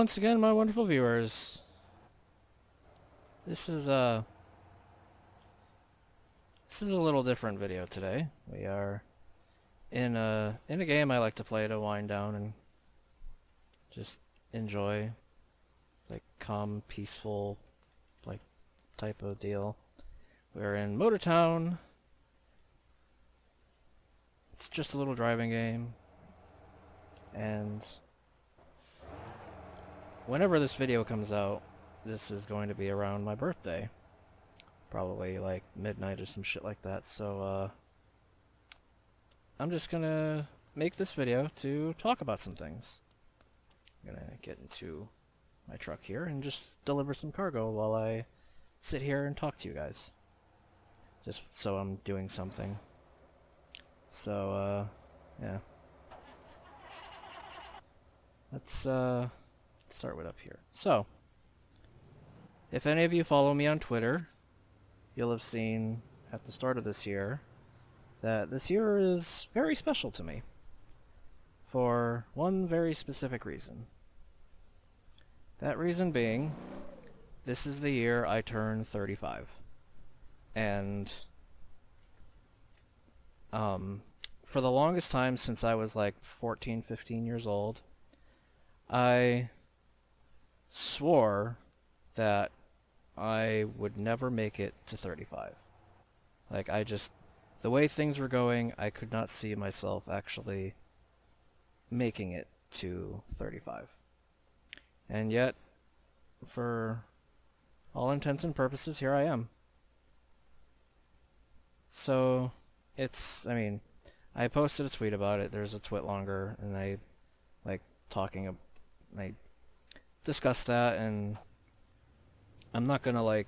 once again, my wonderful viewers. This is a little different video today. We are in a game I like to play to wind down and just enjoy. It's like calm, peaceful, like type of deal. We're in Motortown. It's just a little driving game, and whenever this video comes out, this is going to be around my birthday. Probably like midnight or some shit like that. So, I'm just gonna make this video to talk about some things. I'm gonna get into my truck here and just deliver some cargo while I sit here and talk to you guys. Just so I'm doing something. So, yeah. Let's start with up here. So, if any of you follow me on Twitter, you'll have seen at the start of this year that this year is very special to me for one very specific reason. That reason being, this is the year I turn 35. And for the longest time since I was like 14, 15 years old, I swore that I would never make it to 35. Like, the way things were going, I could not see myself actually making it to 35. And yet, for all intents and purposes, here I am. So, I posted a tweet about it. There's a twit longer, and I discussed that, and I'm not gonna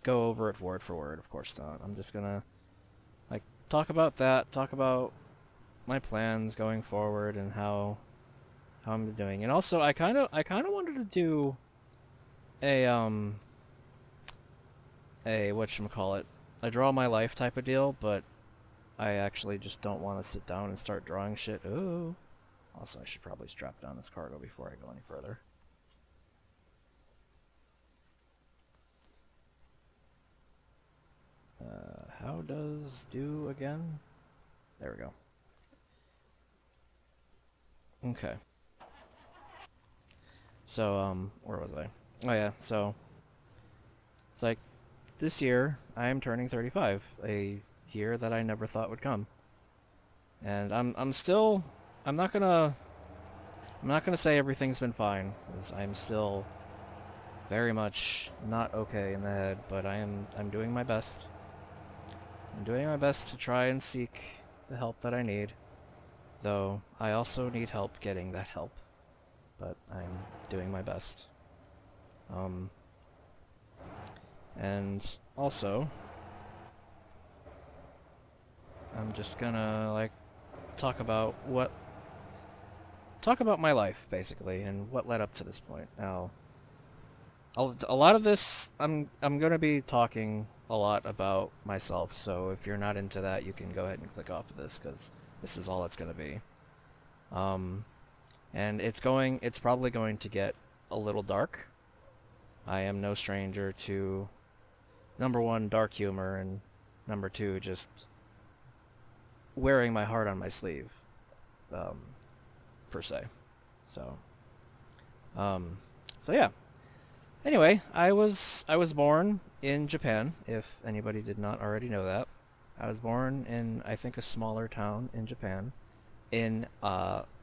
go over it word for word, of course not. I'm just gonna talk about that, talk about my plans going forward and how I'm doing. And also I kinda wanted to do a whatchamacallit, a draw my life type of deal, but I actually just don't want to sit down and start drawing shit. Ooh. Also, I should probably strap down this cargo before I go any further. How does do again? There we go. Okay. So, where was I? Oh yeah, so it's like this year I am turning 35, a year that I never thought would come. And I'm not gonna say everything's been fine, because I'm still very much not okay in the head, but I'm doing my best. I'm doing my best to try and seek the help that I need, though I also need help getting that help, but I'm doing my best. And also, I'm just gonna talk about my life, basically, and what led up to this point. Now, a lot of this, I'm gonna be talking a lot about myself, so if you're not into that, you can go ahead and click off of this, because this is all it's gonna be. And it's probably going to get a little dark. I am no stranger to, number one, dark humor, and number two, just wearing my heart on my sleeve, per se. So yeah. Anyway, I was born in Japan, if anybody did not already know that. I was born in, I think, a smaller town in Japan,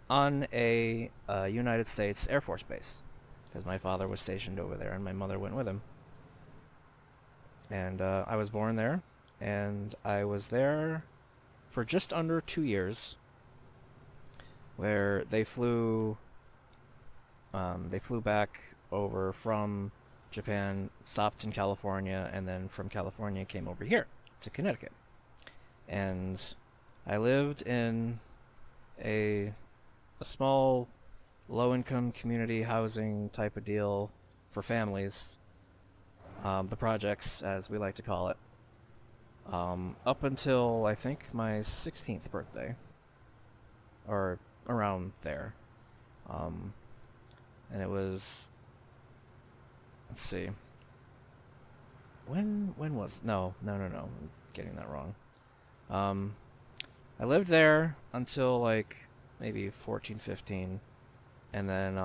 on a United States Air Force base, because my father was stationed over there and my mother went with him. And I was born there, and I was there for just under 2 years, where they flew back over from Japan, stopped in California, and then from California came over here to Connecticut. And I lived in a small low-income community housing type of deal for families, the projects, as we like to call it, up until I think my 16th birthday, or around there. Um, and it was, let's see, when was, no, I'm getting that wrong. Um, I lived there until like maybe 14, 15, and then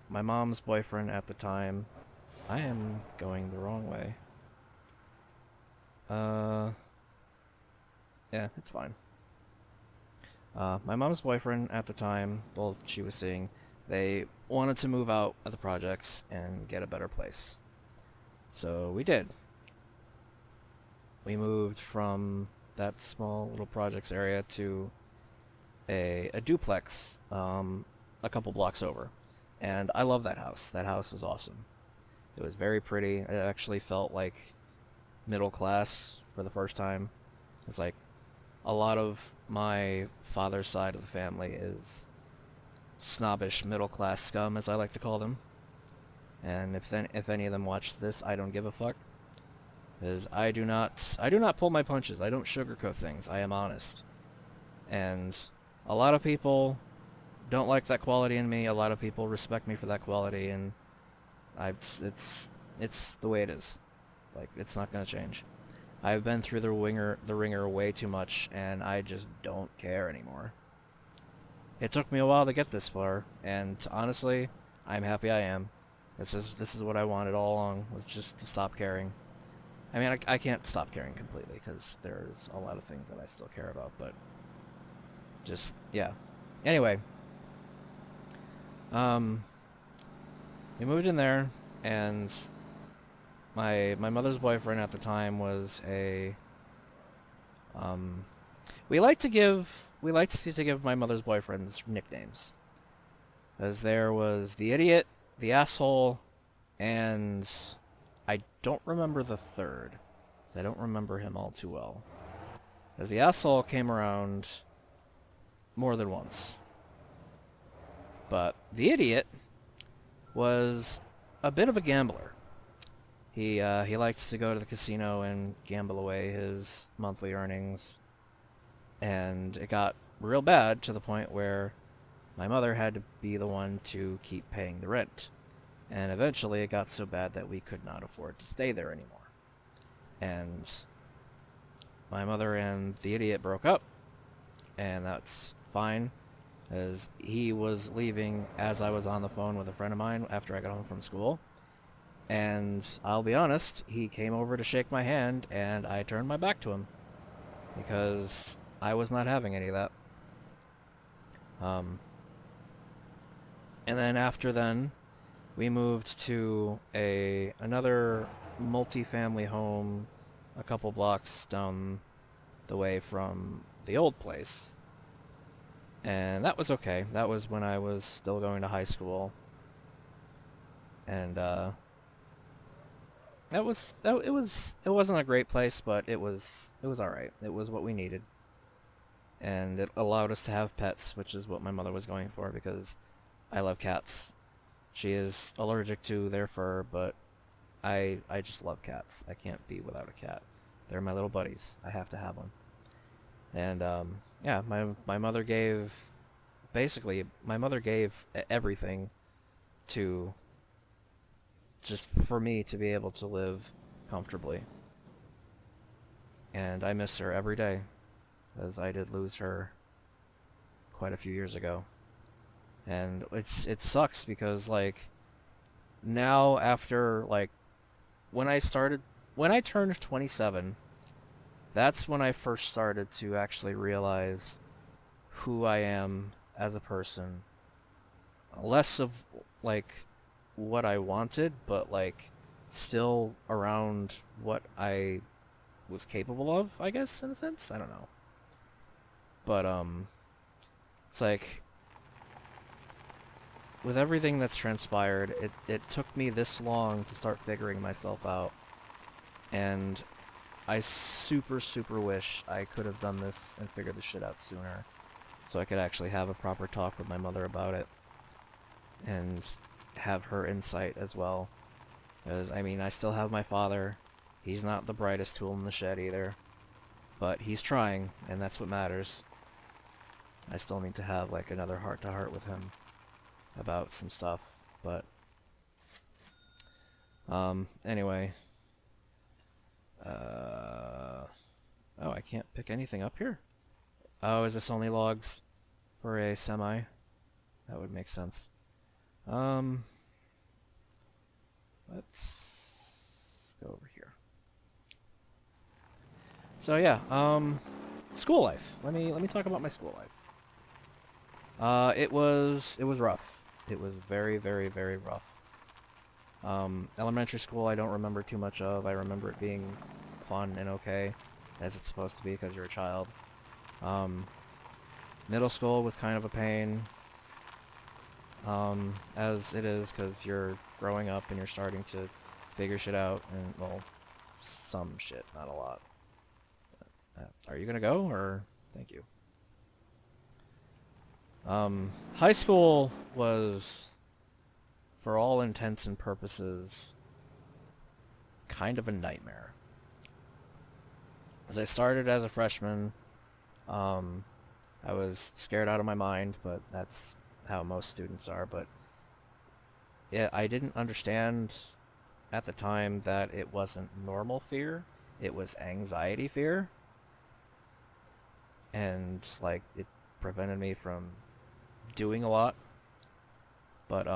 my mom's boyfriend at the time, I am going the wrong way. Uh, yeah, it's fine. My mom's boyfriend at the time, well, she was seeing, they wanted to move out of the projects and get a better place. So we did. We moved from that small little projects area to a duplex a couple blocks over. And I love that house. That house was awesome. It was very pretty. It actually felt like middle class for the first time. It's like a lot of my father's side of the family is snobbish middle class scum, as I like to call them. And if any of them watch this, I don't give a fuck. Because I do not pull my punches. I don't sugarcoat things. I am honest. And a lot of people don't like that quality in me. A lot of people respect me for that quality, and it's the way it is. Like, it's not gonna change. I've been through the ringer way too much, and I just don't care anymore. It took me a while to get this far, and honestly, I'm happy I am. This is what I wanted all along, was just to stop caring. I mean, I can't stop caring completely, because there's a lot of things that I still care about, but just, yeah. Anyway, um, we moved in there, and my mother's boyfriend at the time was a, um, we liked to give my mother's boyfriends nicknames. As there was the idiot, the asshole, and I don't remember the third. 'Cause I don't remember him all too well. As the asshole came around more than once. But the idiot was a bit of a gambler. He liked to go to the casino and gamble away his monthly earnings, and it got real bad to the point where my mother had to be the one to keep paying the rent. And eventually it got so bad that we could not afford to stay there anymore. And my mother and the idiot broke up, and that's fine, as he was leaving as I was on the phone with a friend of mine after I got home from school. And I'll be honest, he came over to shake my hand, and I turned my back to him because I was not having any of that. Um, and then after then, we moved to a another multi-family home a couple blocks down the way from the old place. And that was okay. That was when I was still going to high school. And it wasn't a great place, but it was all right. It was what we needed. And it allowed us to have pets, which is what my mother was going for because I love cats. She is allergic to their fur, but I just love cats. I can't be without a cat. They're my little buddies. I have to have one. And yeah, my mother gave my mother gave everything to just for me to be able to live comfortably. And I miss her every day, as I did lose her quite a few years ago. And it sucks because like now after like when I turned 27, that's when I first started to actually realize who I am as a person. Less of like what I wanted, but like still around what I was capable of, I guess, in a sense. I don't know. But it's like with everything that's transpired, it took me this long to start figuring myself out. And I super, super wish I could have done this and figured this shit out sooner. So I could actually have a proper talk with my mother about it. And have her insight as well. Because, I mean, I still have my father. He's not the brightest tool in the shed either. But he's trying, and that's what matters. I still need to have like another heart-to-heart with him about some stuff. But anyway, oh, I can't pick anything up here. Oh, is this only logs for a semi? That would make sense. Um, let's go over here. So yeah, school life. Let me talk about my school life. It was rough. It was very, very, very rough. Elementary school I don't remember too much of. I remember it being fun and okay, as it's supposed to be because you're a child. Um, Middle school was kind of a pain, as it is because you're growing up and you're starting to figure shit out, and well, some shit, not a lot. Are you gonna go or thank you? High school was, for all intents and purposes, kind of a nightmare. As I started as a freshman, um, I was scared out of my mind, but that's how most students are. But yeah, I didn't understand at the time that it wasn't normal fear, it was anxiety fear, and like it prevented me from doing a lot. But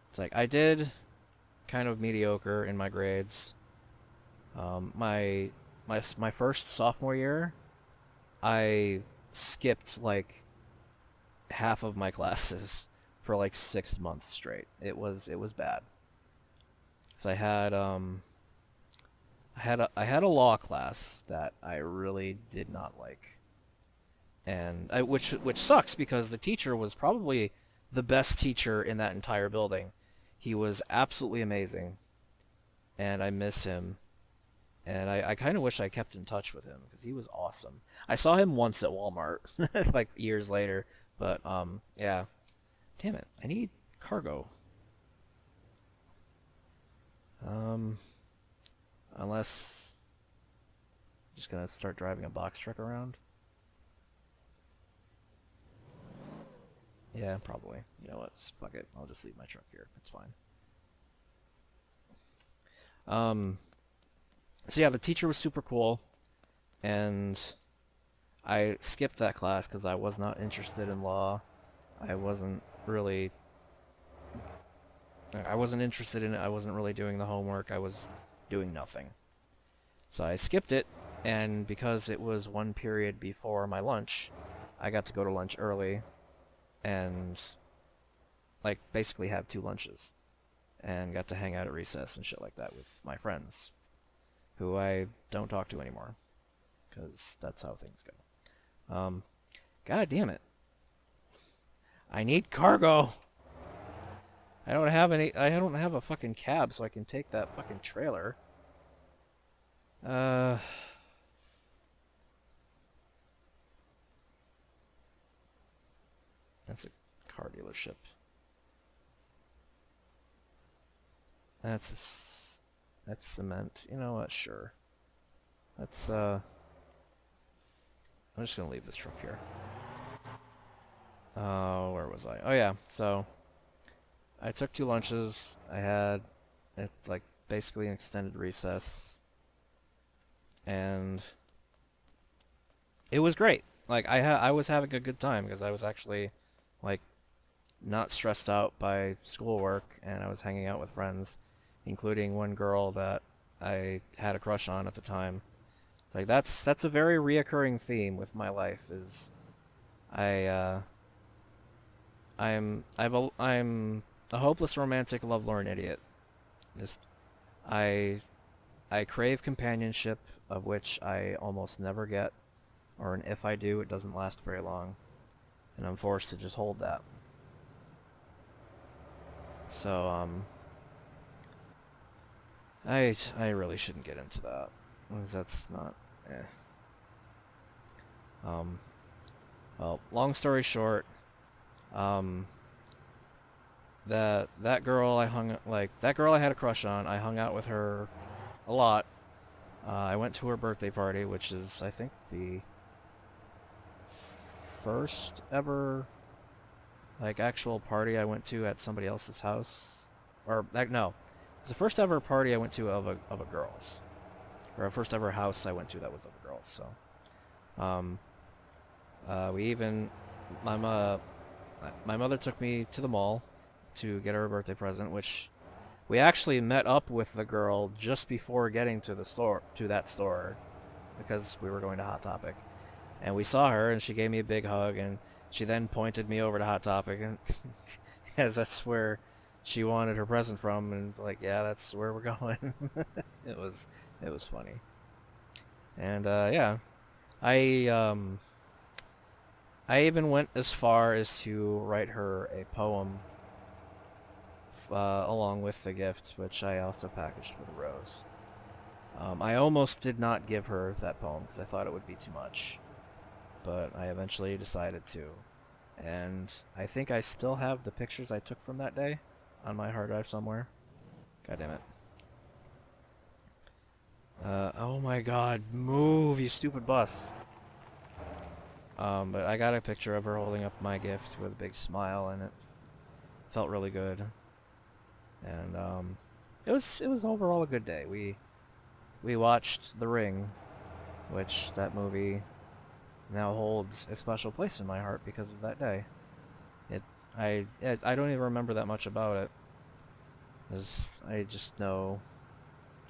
it's like I did kind of mediocre in my grades. My first sophomore year, I skipped like half of my classes for like 6 months straight. It was bad. So I had a law class that I really did not like, and which sucks because the teacher was probably the best teacher in that entire building. He was absolutely amazing, and I miss him. And I kind of wish I kept in touch with him because he was awesome. I saw him once at Walmart, like years later. But yeah. Damn it, I need cargo. Um, unless I'm just gonna start driving a box truck around. Yeah, probably. You know what? Fuck it. I'll just leave my truck here. It's fine. Um, so yeah, the teacher was super cool, and I skipped that class because I was not interested in law. I wasn't really I wasn't interested in it. I wasn't really doing the homework. I was doing nothing. So I skipped it, and because it was one period before my lunch, I got to go to lunch early and like basically have two lunches and got to hang out at recess and shit like that with my friends who I don't talk to anymore because that's how things go. God damn it. I need cargo. I don't have a fucking cab so I can take that fucking trailer. Uh that's a car dealership. That's cement. You know what? Sure. Let's I'm just gonna leave this truck here. Where was I? Oh yeah. So I took two lunches. I had it's like basically an extended recess, and it was great. Like I was having a good time because I was actually like not stressed out by schoolwork, and I was hanging out with friends, including one girl that I had a crush on at the time. Like that's a very reoccurring theme with my life is I I'm a hopeless romantic lovelorn idiot. Just I I crave companionship of which I almost never get, or and if I do, it doesn't last very long, and I'm forced to just hold that. So I really shouldn't get into that, 'cause that's not. Eh. Um, well, long story short, um, that girl I had a crush on. I hung out with her a lot. I went to her birthday party, which is I think the first ever like actual party I went to at somebody else's house, or like no, it's the first ever party I went to of a girl's, or a first ever house I went to that was of a girl's. So, um, we even my mother took me to the mall to get her a birthday present, which we actually met up with the girl just before getting to the store to that store because we were going to Hot Topic. And we saw her, and she gave me a big hug, and she then pointed me over to Hot Topic, and because that's where she wanted her present from, and like, yeah, that's where we're going. it was it was funny, and yeah, I I even went as far as to write her a poem along with the gift, which I also packaged with a rose. I almost did not give her that poem because I thought it would be too much, but I eventually decided to. And I think I still have the pictures I took from that day on my hard drive somewhere. God damn it. Oh my god, move, you stupid bus. But I got a picture of her holding up my gift with a big smile, and it felt really good. And it was overall a good day. We watched The Ring, which that movie now holds a special place in my heart because of that day. I don't even remember that much about it, 'cause I just know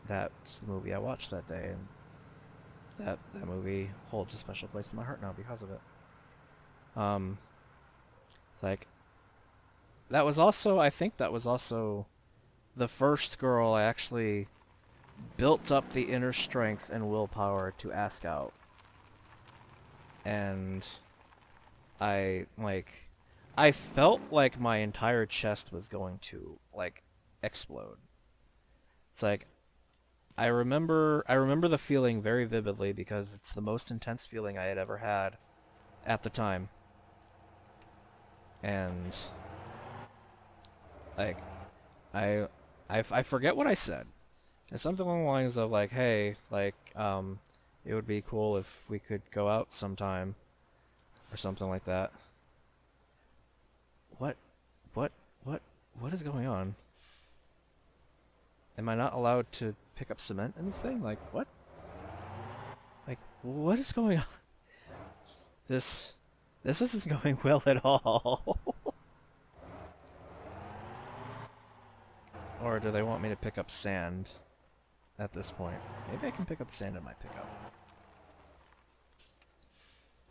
that's the movie I watched that day, and that movie holds a special place in my heart now because of it. Um, it's like that was also I think that was also the first girl I actually built up the inner strength and willpower to ask out, and I felt like my entire chest was going to like explode. It's like I remember the feeling very vividly because it's the most intense feeling I had ever had at the time. And like I I forget what I said. It's something along the lines of like, "Hey, like it would be cool if we could go out sometime," or something like that. What what what what is going on? Am I not allowed to pick up cement in this thing? Like, what? Like, what is going on? This this isn't going well at all. Or do they want me to pick up sand at this point? Maybe I can pick up sand in my pickup.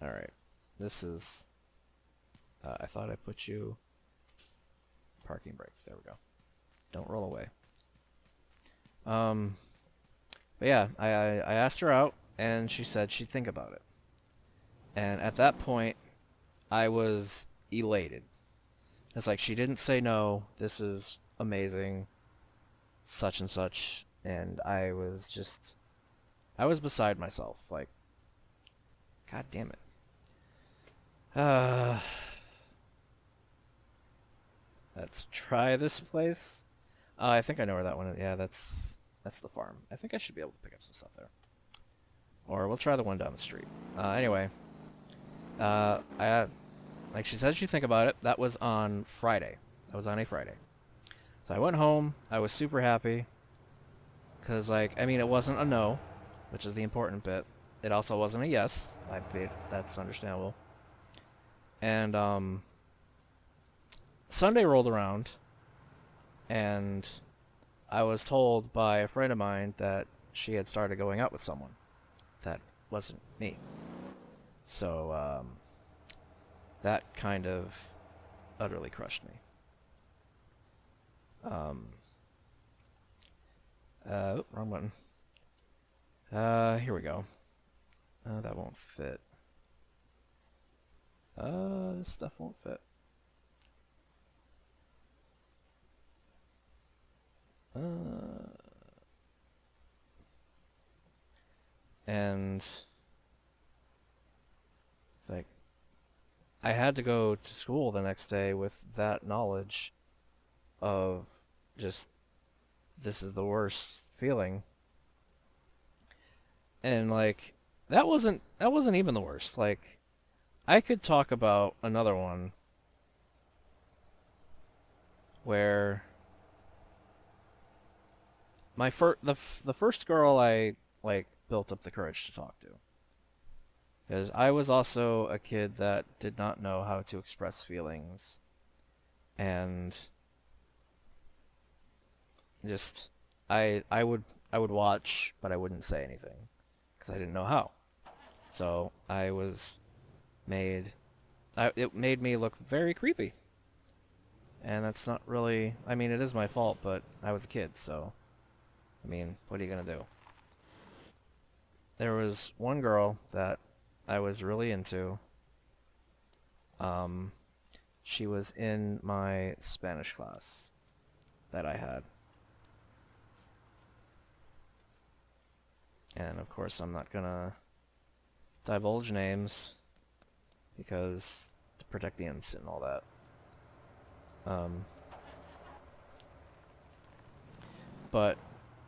Alright. This is... I thought I put you... Parking brake. There we go. Don't roll away. But yeah, I asked her out, and she said she'd think about it. And at that point, I was elated. It's like, she didn't say no, this is amazing, such and such, and I was beside myself, like, god damn it. Uh, let's try this place. I think I know where that one is. Yeah, that's the farm. I think I should be able to pick up some stuff there. Or we'll try the one down the street. Anyway, I like she said she'd think about it. That was on Friday. That was on a Friday. So I went home. I was super happy. Because, like, I mean, it wasn't a no, which is the important bit. It also wasn't a yes. That's understandable. And, Sunday rolled around, and I was told by a friend of mine that she had started going out with someone. That wasn't me. So, that kind of utterly crushed me. Wrong button. Here we go. That won't fit. This stuff won't fit. And it's like I had to go to school the next day with that knowledge of just this is the worst feeling. And like that wasn't even the worst. Like I could talk about another one where the first girl I like built up the courage to talk to, because I was also a kid that did not know how to express feelings, and just I would watch, but I wouldn't say anything because I didn't know how. So it made me look very creepy, and that's not really. I mean, it is my fault, but I was a kid, so I mean, what are you gonna do? There was one girl that I was really into. Um, she was in my Spanish class that I had, and of course, I'm not gonna divulge names because to protect the innocent and all that. Um, but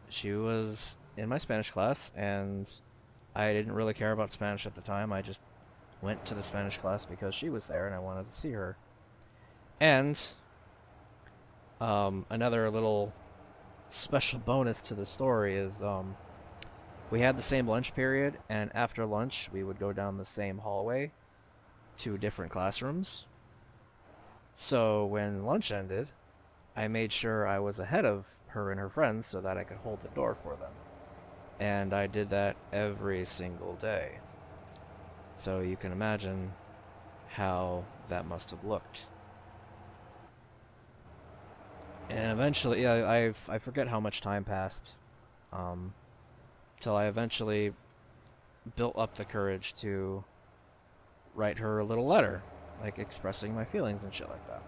she was in my Spanish class, and I didn't really care about Spanish at the time. I just went to the Spanish class because she was there and I wanted to see her. And another little special bonus to the story is we had the same lunch period, and after lunch, we would go down the same hallway to different classrooms. So when lunch ended, I made sure I was ahead of her and her friends so that I could hold the door for them. And I did that every single day. So you can imagine how that must have looked. And eventually, yeah, I forget how much time passed, um, till I eventually built up the courage to write her a little letter, like expressing my feelings and shit like that.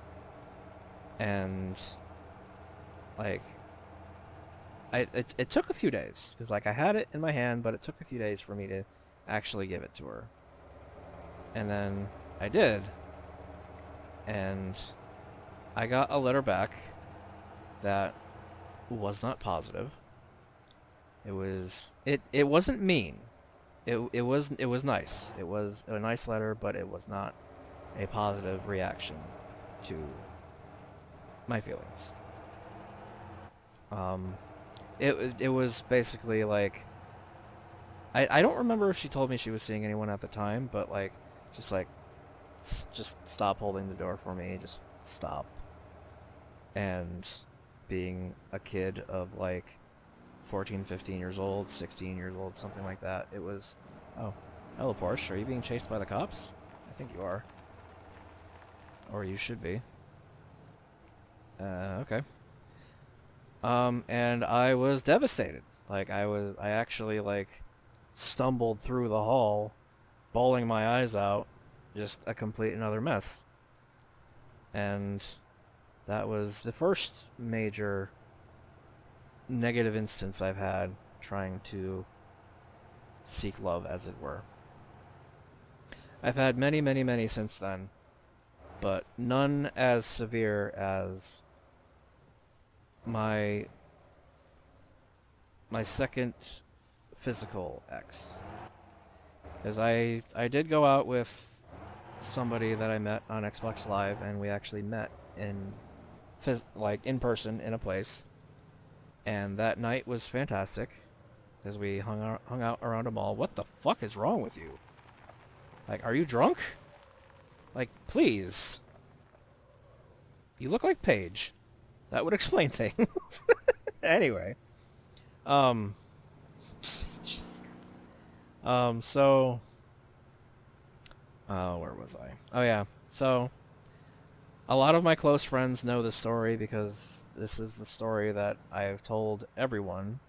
And like, it took a few days because like I had it in my hand, but it took a few days for me to actually give it to her. And then I did, and I got a letter back that was not positive. It wasn't mean. It was nice. It was a nice letter, but it was not a positive reaction to my feelings. Um, it was basically like I don't remember if she told me she was seeing anyone at the time, but like just stop holding the door for me, just stop. And being a kid of like 14, 15 years old, 16 years old, something like that, it was, oh, hello Porsche, are you being chased by the cops? I think you are, or you should be. Okay. And I was devastated. I actually like stumbled through the hall, bawling my eyes out, just a complete another mess. And that was the first major negative instance I've had trying to seek love, as it were. I've had many, many, many since then, but none as severe as my my second physical ex. Because I did go out with somebody that I met on Xbox Live, and we actually met in in person in a place, and that night was fantastic because we hung out around a mall. What the fuck is wrong with you? Like, are you drunk? Like, please. You look like Paige. That would explain things. Anyway, um, so, where was I? Oh yeah, so a lot of my close friends know this story because this is the story that I've told everyone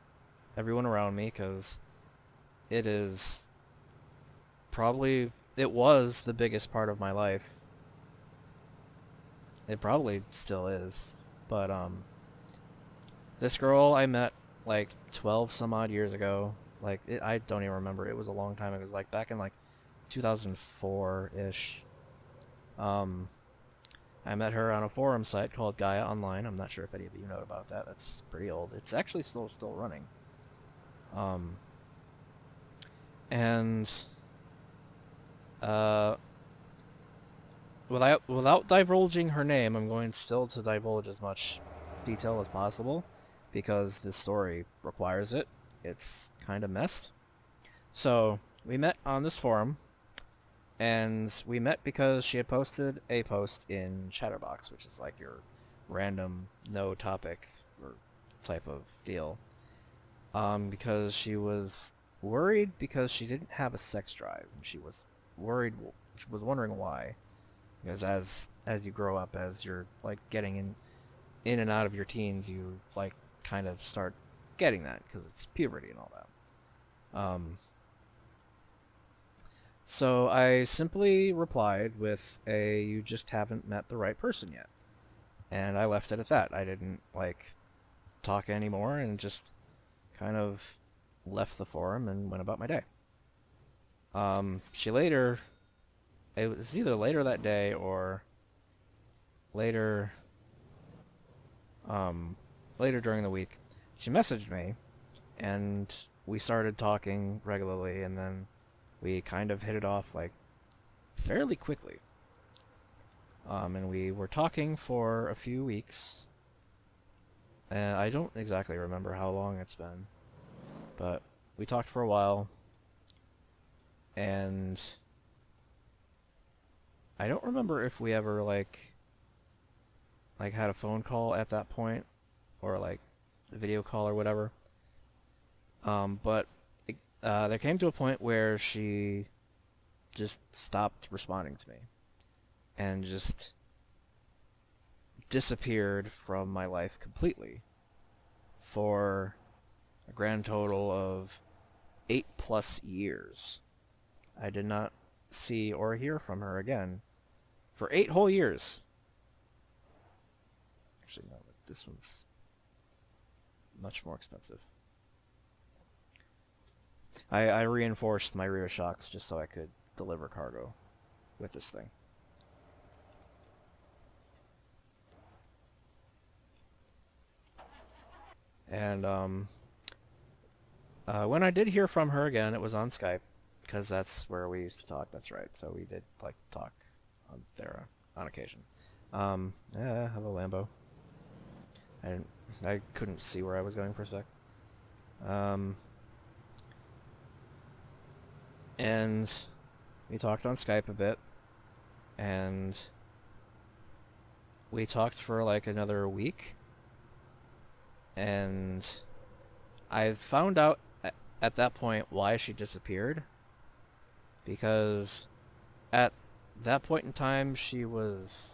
around me, because it is it was the biggest part of my life. It probably still is, but this girl I met like 12 some odd years ago. I don't even remember. It was a long time ago. It was like back in like 2004 ish. Um, I met her on a forum site called Gaia Online. I'm not sure if any of you know about that. That's pretty old. It's actually still running. And uh, without divulging her name, I'm going still to divulge as much detail as possible because this story requires it. It's kind of messed. So we met on this forum, and we met because she had posted a post in Chatterbox, which is like your random no topic or type of deal. Because she was worried because she didn't have a sex drive, and she was worried. She was wondering why. Because as you grow up, as you're like getting in and out of your teens, you like kind of start getting that because it's puberty and all that. So I simply replied with a "you just haven't met the right person yet," and I left it at that. I didn't like talk anymore and just kind of left the forum and went about my day. She later, it was either later that day or later, um, later during the week, she messaged me and we started talking regularly, and then we kind of hit it off like fairly quickly. And we were talking for a few weeks, and I don't exactly remember how long it's been, but we talked for a while, and I don't remember if we ever like had a phone call at that point or like a video call or whatever. But there came to a point where she just stopped responding to me and just disappeared from my life completely for a grand total of 8+ years. I did not see or hear from her again for 8 whole years. Actually, no, this one's much more expensive. I reinforced my rear shocks just so I could deliver cargo with this thing. And when I did hear from her again, it was on Skype because that's where we used to talk. That's right. So we did like talk on there on occasion. Yeah, hello Lambo. I couldn't see where I was going for a sec. And we talked on Skype a bit, and we talked for like another week, and I found out at that point why she disappeared, because at that point in time she was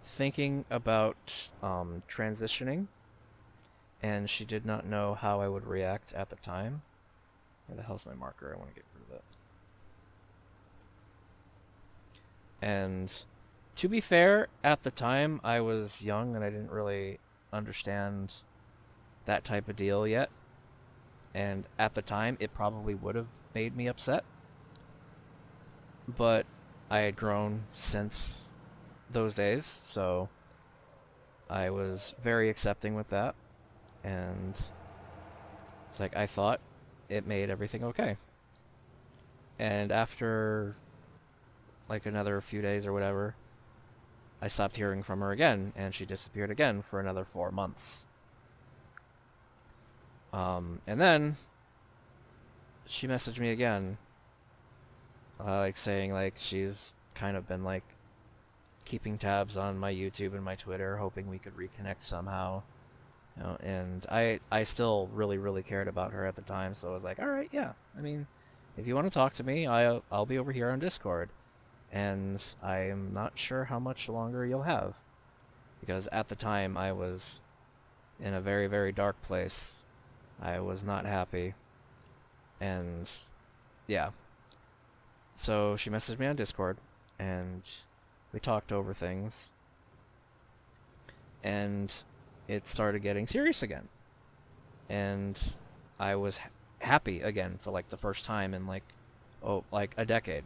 thinking about transitioning, and she did not know how I would react at the time. Where the hell's my marker? I want to get rid of it. And to be fair, at the time I was young and I didn't really understand that type of deal yet. And at the time, it probably would have made me upset. But I had grown since those days, so I was very accepting with that. And it's like I thought it made everything okay. And after like another few days or whatever, I stopped hearing from her again, and she disappeared again for another 4 months. And then she messaged me again, like saying like she's kind of been like keeping tabs on my YouTube and my Twitter, hoping we could reconnect somehow. You know, and I still really cared about her at the time, so I was like, all right, yeah. I mean, if you want to talk to me, I'll be over here on Discord, and I'm not sure how much longer you'll have, because at the time I was in a very dark place. I was not happy, and yeah. So she messaged me on Discord, and we talked over things, and it started getting serious again. And I was happy again for like the first time in like a decade.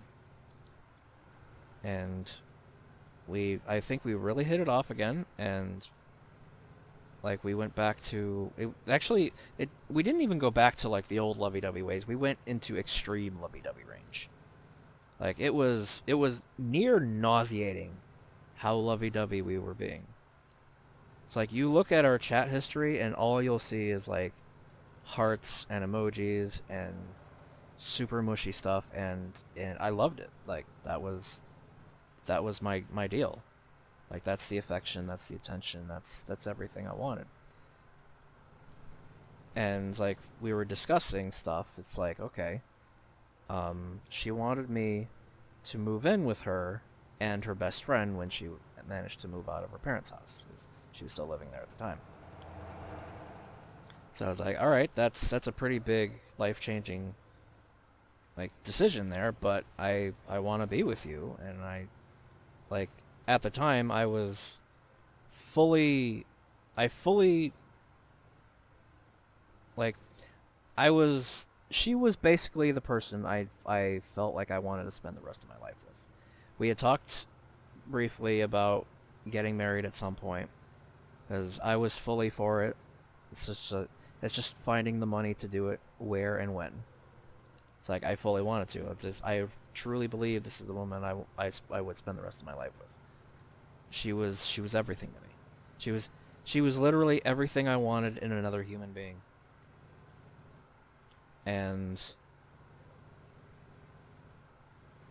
And I think we really hit it off again, and like we went back to it. Actually, we didn't even go back to like the old lovey-dovey ways. We went into extreme lovey-dovey range. Like it was near nauseating how lovey-dovey we were being. It's like you look at our chat history and all you'll see is like hearts and emojis and super mushy stuff, and I loved it. Like that was my deal. Like that's the affection, that's the attention, that's everything I wanted. And like we were discussing stuff. It's like, okay, she wanted me to move in with her and her best friend when she managed to move out of her parents' house. 'Cause she was still living there at the time. So I was like, all right, that's a pretty big life changing like decision there, but I want to be with you, and I like at the time I was fully I fully like I was she was basically the person I felt like I wanted to spend the rest of my life with. We had talked briefly about getting married at some point because I was fully for it. It's just finding the money to do it, where and when. It's like I fully wanted to. I truly believe this is the woman I would spend the rest of my life with. She was everything to me. She was literally everything I wanted in another human being. And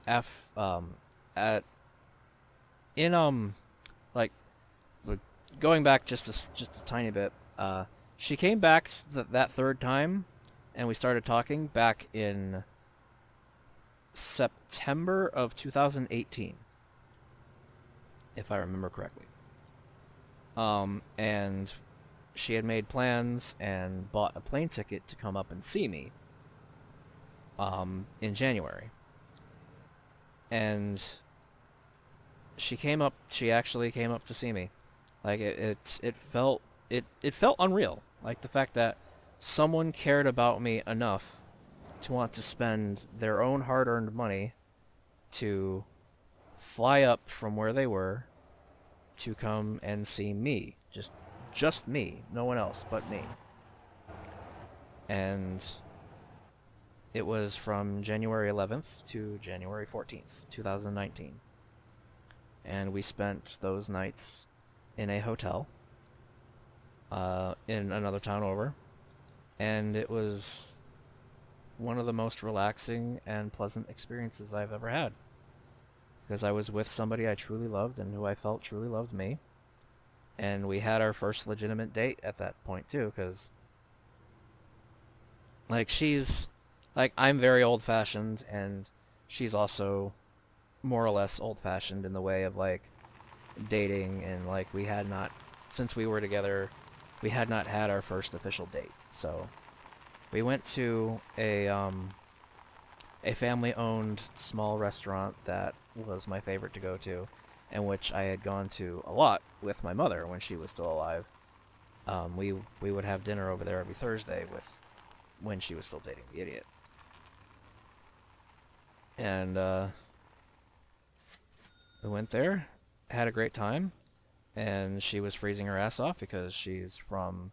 f at in like like, going back just a tiny bit, she came back that third time, and we started talking back in September of 2018, if I remember correctly. And she had made plans and bought a plane ticket to come up and see me in January. And she actually came up to see me. Like it felt unreal. Like the fact that someone cared about me enough to want to spend their own hard-earned money to fly up from where they were to come and see me. Just me, no one else but me. And it was from January 11th to January 14th, 2019. And we spent those nights in a hotel in another town over. And it was one of the most relaxing and pleasant experiences I've ever had. Because I was with somebody I truly loved and who I felt truly loved me. And we had our first legitimate date at that point, too, because like she's like I'm very old fashioned, and she's also more or less old fashioned in the way of like dating, and like we had not since we were together, we had not had our first official date. So we went to a family owned small restaurant that was my favorite to go to, and which I had gone to a lot with my mother when she was still alive. We would have dinner over there every Thursday with when she was still dating the idiot. And we went there, had a great time, and she was freezing her ass off because she's from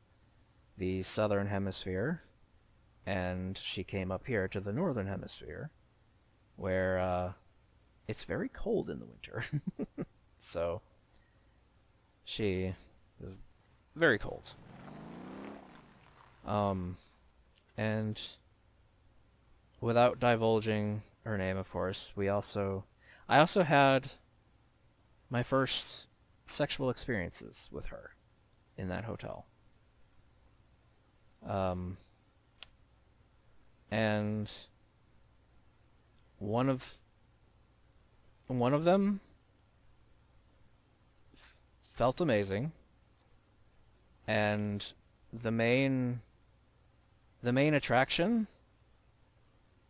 the southern hemisphere, and she came up here to the northern hemisphere, where it's very cold in the winter. So she was very cold. Um, and without divulging her name, of course, I also had my first sexual experiences with her in that hotel. Um, and one of one of them felt amazing, and the main the main attraction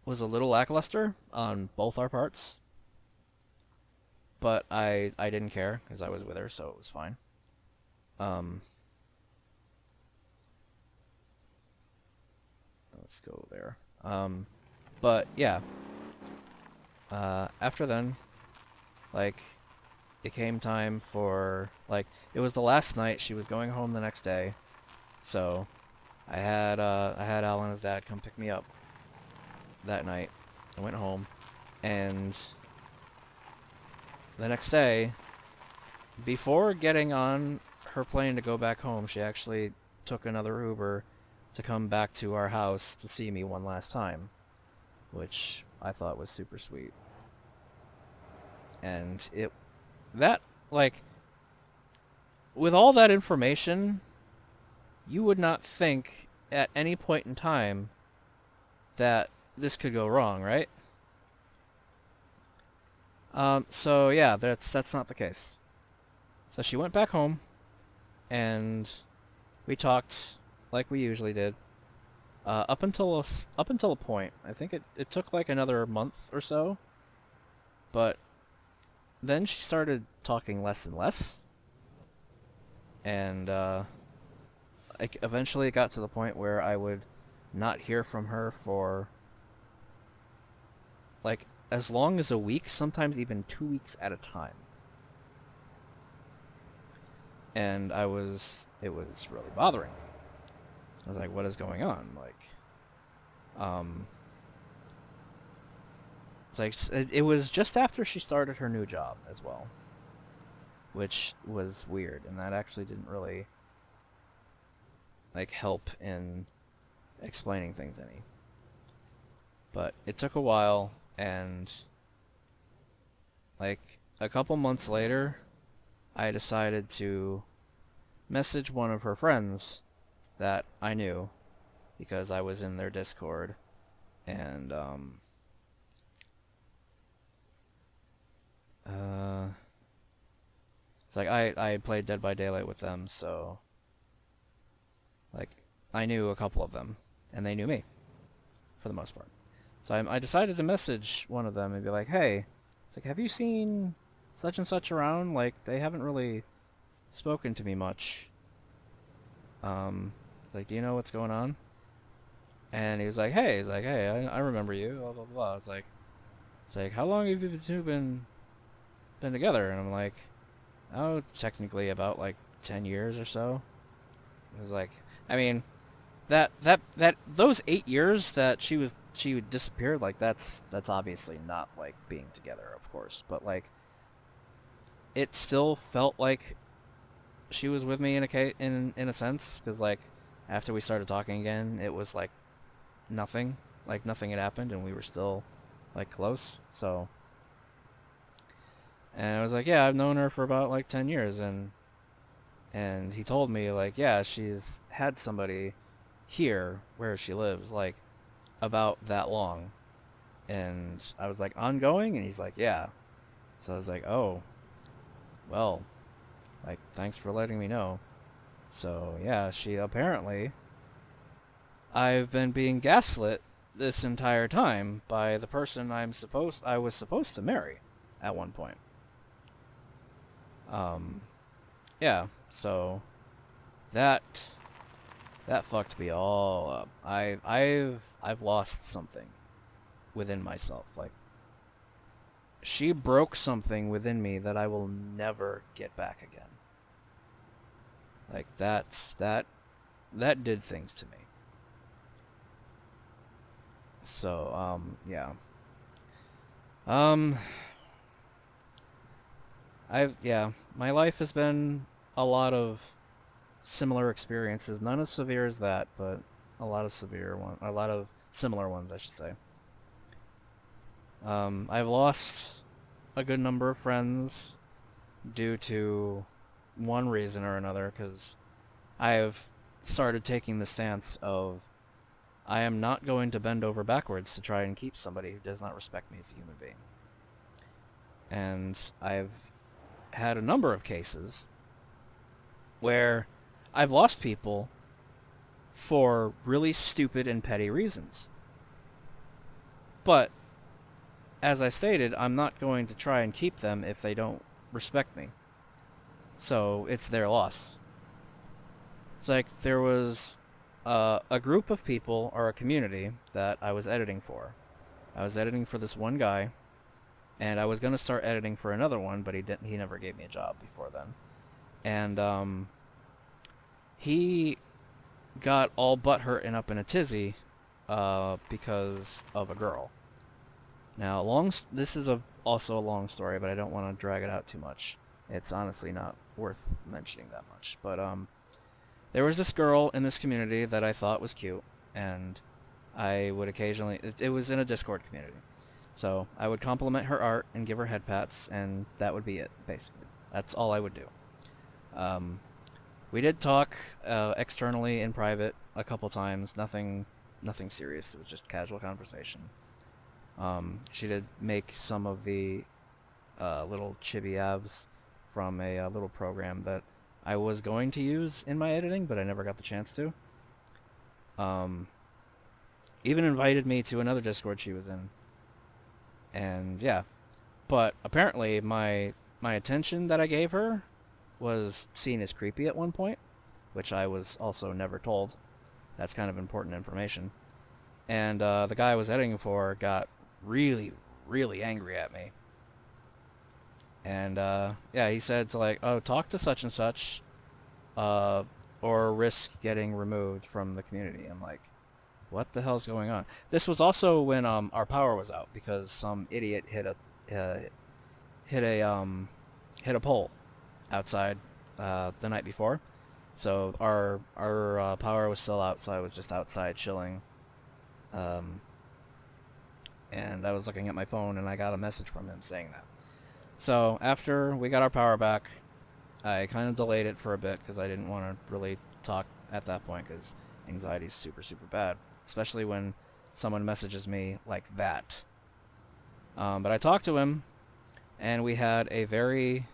was a little lackluster on both our parts, but I didn't care because I was with her, so it was fine. Um, let's go there. But yeah, after then, like, it came time for like it was the last night. She was going home the next day, so I had Al and his dad come pick me up that night. I went home, and the next day, before getting on her plane to go back home, she actually took another Uber to come back to our house to see me one last time, which I thought was super sweet. And that, like, with all that information, you would not think at any point in time that this could go wrong, right? So yeah, that's not the case. So she went back home, and we talked like we usually did. Up until a point, I think it took like another month or so, but then she started talking less and less, and eventually it got to the point where I would not hear from her for like as long as a week, sometimes even 2 weeks at a time. And it was really bothering me. I was like, what is going on? Um, it's like it was just after she started her new job as well, which was weird, and that actually didn't really like help in explaining things any. But it took a while, and like a couple months later, I decided to message one of her friends that I knew because I was in their Discord, and it's like I had played Dead by Daylight with them, so like I knew a couple of them, and they knew me for the most part. So I decided to message one of them and be like, hey, it's like, have you seen such and such around? Like, they haven't really spoken to me much. Like, do you know what's going on? And he's like, hey, I remember you, blah, blah, blah. It's like, how long have you two been together? And I'm like, oh, technically about like 10 years or so. It's like, I mean, those 8 years that she disappeared, like that's obviously not like being together, of course, but like it still felt like she was with me in a sense, because like after we started talking again, it was like nothing had happened, and we were still like close. So, and I was like, yeah, I've known her for about like 10 years, and he told me like, yeah, she's had somebody here where she lives like about that long. And I was like, ongoing? And he's like, yeah. So I was like, oh, well, like, thanks for letting me know. So yeah, she apparently, I've been being gaslit this entire time by the person I was supposed to marry at one point. Um, yeah, so that that fucked me all up. I've lost something within myself. Like, she broke something within me that I will never get back again. Like, that did things to me. So, yeah. Um, yeah, my life has been a lot of similar experiences. None as severe as that, but a lot of similar ones, I should say. I've lost a good number of friends due to one reason or another, because I have started taking the stance of I am not going to bend over backwards to try and keep somebody who does not respect me as a human being. And I've had a number of cases where I've lost people for really stupid and petty reasons. But, as I stated, I'm not going to try and keep them if they don't respect me. So, it's their loss. It's like there was a group of people, or a community, that I was editing for. I was editing for this one guy, and I was going to start editing for another one, but he never gave me a job before then. And he got all butthurt and up in a tizzy because of a girl. Now, this is a also a long story, but I don't want to drag it out too much. It's honestly not worth mentioning that much. But there was this girl in this community that I thought was cute, and I would occasionally. It was in a Discord community, so I would compliment her art and give her head pats, and that would be it. Basically, that's all I would do. Um, we did talk externally in private a couple times. Nothing serious. It was just casual conversation. She did make some of the little chibi abs from a little program that I was going to use in my editing, but I never got the chance to. Um, Even invited me to another Discord she was in, and yeah. But apparently, my attention that I gave her was seen as creepy at one point, which I was also never told. That's kind of important information. And the guy I was editing for got really, really angry at me. And yeah, he said to like, oh, talk to such and such, uh, or risk getting removed from the community. I'm like, what the hell's going on? This was also when our power was out because some idiot uh, hit a hit a pole outside the night before. So our power was still out, so I was just outside chilling. Um, and I was looking at my phone, and I got a message from him saying that. So after we got our power back, I kind of delayed it for a bit because I didn't want to really talk at that point because anxiety is super, super bad, especially when someone messages me like that. But I talked to him, and we had a very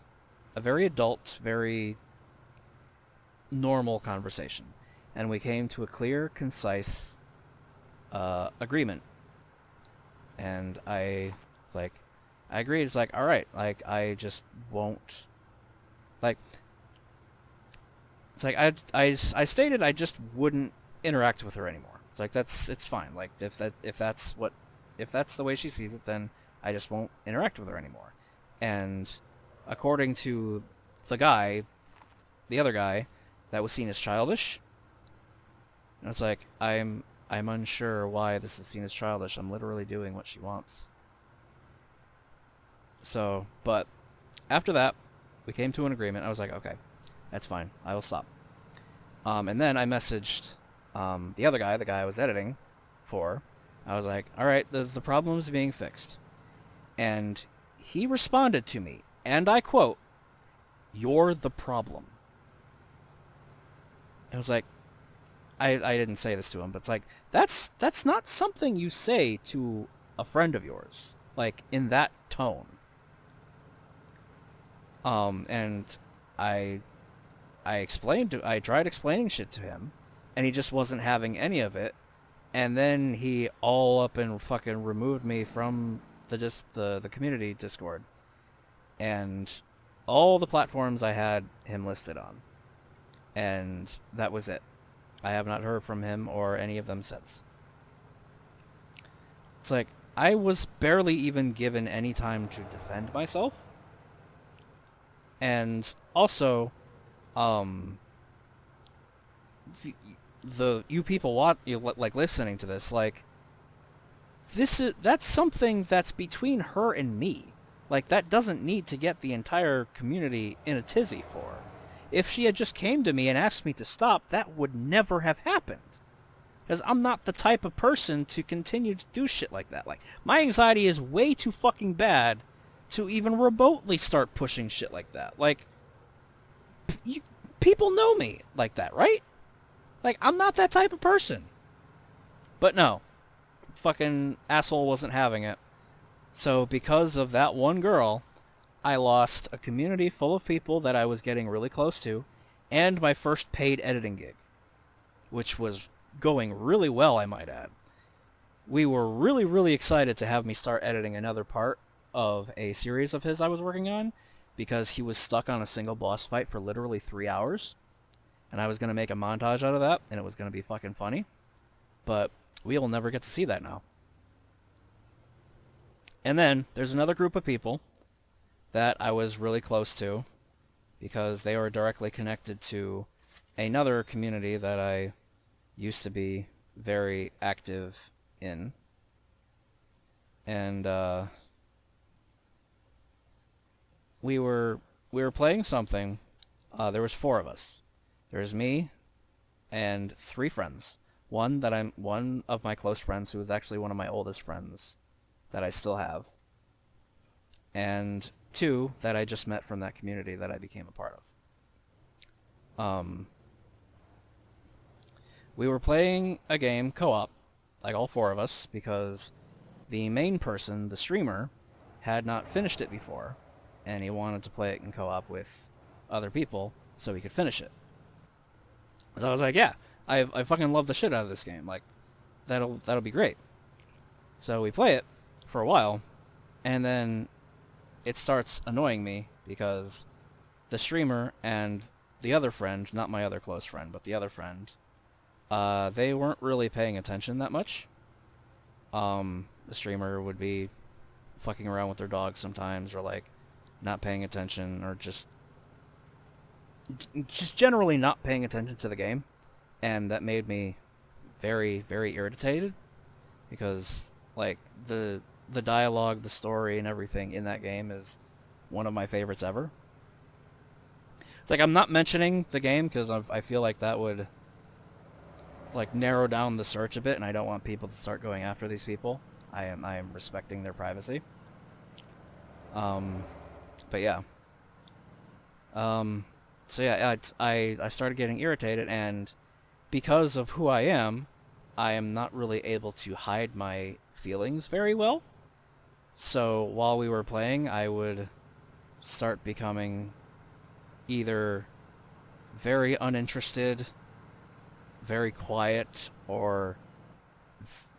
adult, very normal conversation, and we came to a clear, concise agreement. And it's like, I agreed. It's like, all right, like I just won't, like, it's like I stated I just wouldn't interact with her anymore. It's like it's fine. Like if that's the way she sees it, then I just won't interact with her anymore. And according to the guy, the other guy, that was seen as childish. And it's like I'm unsure why this is seen as childish. I'm literally doing what she wants. So, but after that, we came to an agreement. I was like, okay, that's fine. I will stop. And then I messaged the other guy, the guy I was editing for. I was like, all right, the problem is being fixed. And he responded to me, and I quote, "You're the problem." I was like, I didn't say this to him, but it's like, that's not something you say to a friend of yours, like, in that tone. And I I tried explaining shit to him, and he just wasn't having any of it. And then he all up and fucking removed me from the community Discord, and all the platforms I had him listed on, and that was it. I have not heard from him or any of them since. It's like I was barely even given any time to defend myself, and also, um, the, the you people like listening to this, like, that's something that's between her and me. Like, that doesn't need to get the entire community in a tizzy for. If she had just came to me and asked me to stop, that would never have happened. Because I'm not the type of person to continue to do shit like that. Like, my anxiety is way too fucking bad to even remotely start pushing shit like that. Like, you, people know me like that, right? Like, I'm not that type of person. But no, fucking asshole wasn't having it. So because of that one girl, I lost a community full of people that I was getting really close to, and my first paid editing gig, which was going really well, I might add. We were really, really excited to have me start editing another part of a series of his I was working on, because he was stuck on a single boss fight for literally 3 hours, and I was going to make a montage out of that, and it was going to be fucking funny. But we'll never get to see that now. And then there's another group of people that I was really close to because they were directly connected to another community that I used to be very active in. And we were we were playing something. There was four of us. There was me and three friends. One of my close friends who was actually one of my oldest friends that I still have, and two that I just met from that community that I became a part of. We were playing a game co-op, like all four of us, because the main person, the streamer, had not finished it before, and he wanted to play it in co-op with other people so he could finish it. So I was like, yeah, I fucking love the shit out of this game. Like, that'll be great. So we play it for a while, and then it starts annoying me because the streamer and the other friend, not my other close friend, but the other friend, they weren't really paying attention that much. The streamer would be fucking around with their dog sometimes, or like not paying attention, or just generally not paying attention to the game, and that made me very, very irritated because like the dialogue, the story, and everything in that game is one of my favorites ever. It's like I'm not mentioning the game because I feel like that would like narrow down the search a bit, and I don't want people to start going after these people. I am respecting their privacy. But yeah. So yeah, I started getting irritated, and because of who I am not really able to hide my feelings very well. So while we were playing, I would start becoming either very uninterested, very quiet, or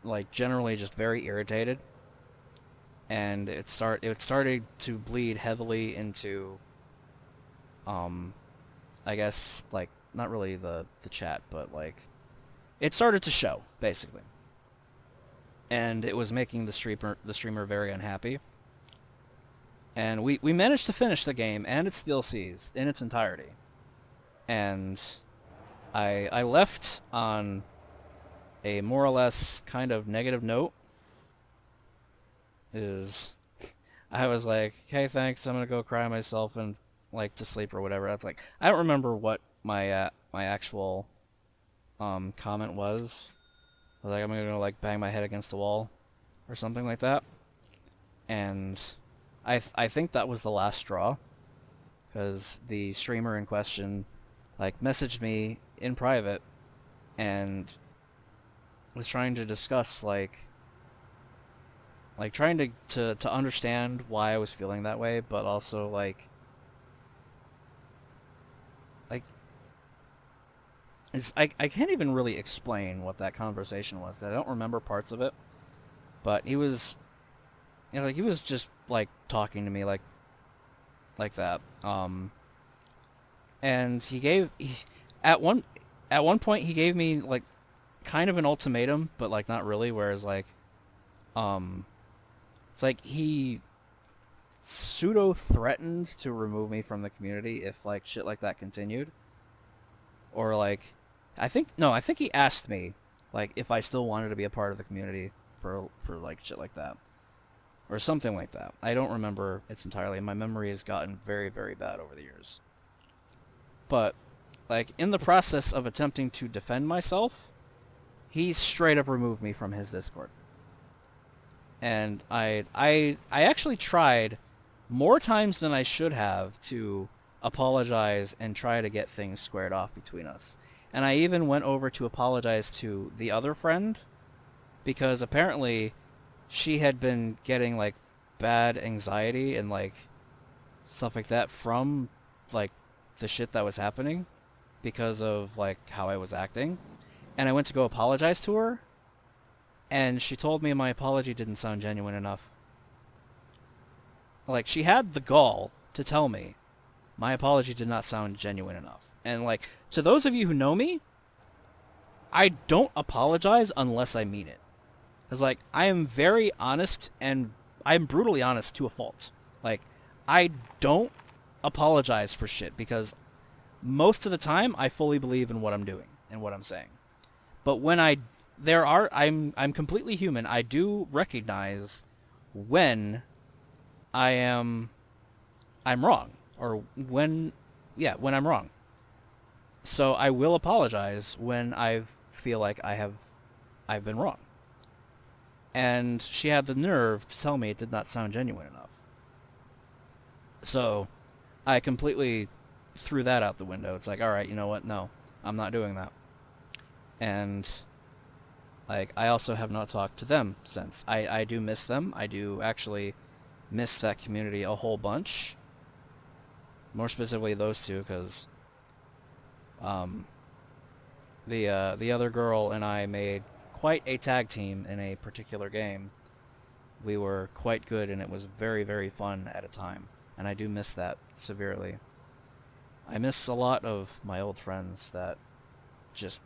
like generally just very irritated. And it started to bleed heavily into I guess like not really the chat, but like it started to show basically. And it was making the streamer very unhappy. And we managed to finish the game and its DLCs in its entirety. And I left on a more or less kind of negative note. Is I was like, "Okay, thanks. I'm gonna go cry myself and like to sleep or whatever." That's like I don't remember what my actual comment was. I was like, "I'm gonna go like bang my head against the wall," or something like that. And I think that was the last straw, because the streamer in question like messaged me in private and was trying to discuss like trying to understand why I was feeling that way, but also like I can't even really explain what that conversation was. I don't remember parts of it, but he was like he was just like talking to me like that. And at one point he gave me like kind of an ultimatum, but like not really. Whereas like it's like he pseudo threatened to remove me from the community if like shit like that continued, or like I think he asked me like if I still wanted to be a part of the community for like shit like that or something like that. I don't remember it's entirely. My memory has gotten very, very bad over the years. But like in the process of attempting to defend myself, he straight up removed me from his Discord. And I actually tried more times than I should have to apologize and try to get things squared off between us. And I even went over to apologize to the other friend because apparently she had been getting like bad anxiety and like stuff like that from like the shit that was happening because of like how I was acting. And I went to go apologize to her, and she told me my apology didn't sound genuine enough. Like she had the gall to tell me my apology did not sound genuine enough. And like to those of you who know me, I don't apologize unless I mean it. Cuz like I am very honest, and I'm brutally honest to a fault. Like I don't apologize for shit because most of the time I fully believe in what I'm doing and what I'm saying. But when I'm completely human. I do recognize when I am I'm wrong, or when I'm wrong. So I will apologize when I feel like I've been wrong. And she had the nerve to tell me it did not sound genuine enough. So I completely threw that out the window. It's like, all right, you know what? No, I'm not doing that. And like, I also have not talked to them since. I do miss them. I do actually miss that community a whole bunch. More specifically, those two, because um, the other girl and I made quite a tag team in a particular game. We were quite good, and it was very, very fun at a time. And I do miss that severely. I miss a lot of my old friends that just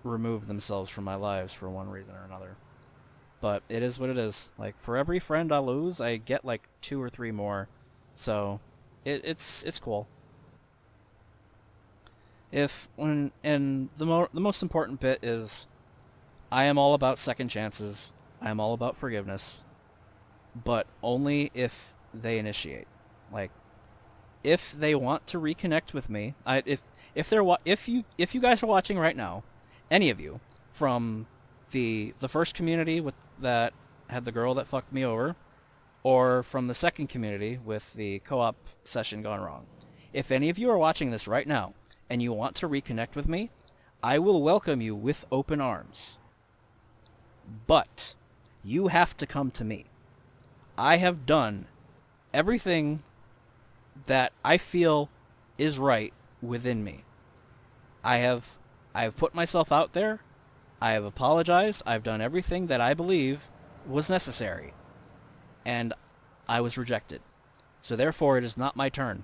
removed themselves from my lives for one reason or another. But it is what it is. Like, for every friend I lose, I get like 2 or 3 more. So it's cool. If when and the most important bit is I am all about second chances. I am all about forgiveness, but only if they initiate. Like, if they want to reconnect with me, if you guys are watching right now, any of you from the first community with that had the girl that fucked me over, or from the second community with the co-op session gone wrong. If any of you are watching this right now and you want to reconnect with me, I will welcome you with open arms. But you have to come to me. I have done everything that I feel is right within me. I have put myself out there. I have apologized. I've done everything that I believe was necessary. And I was rejected. So therefore, it is not my turn.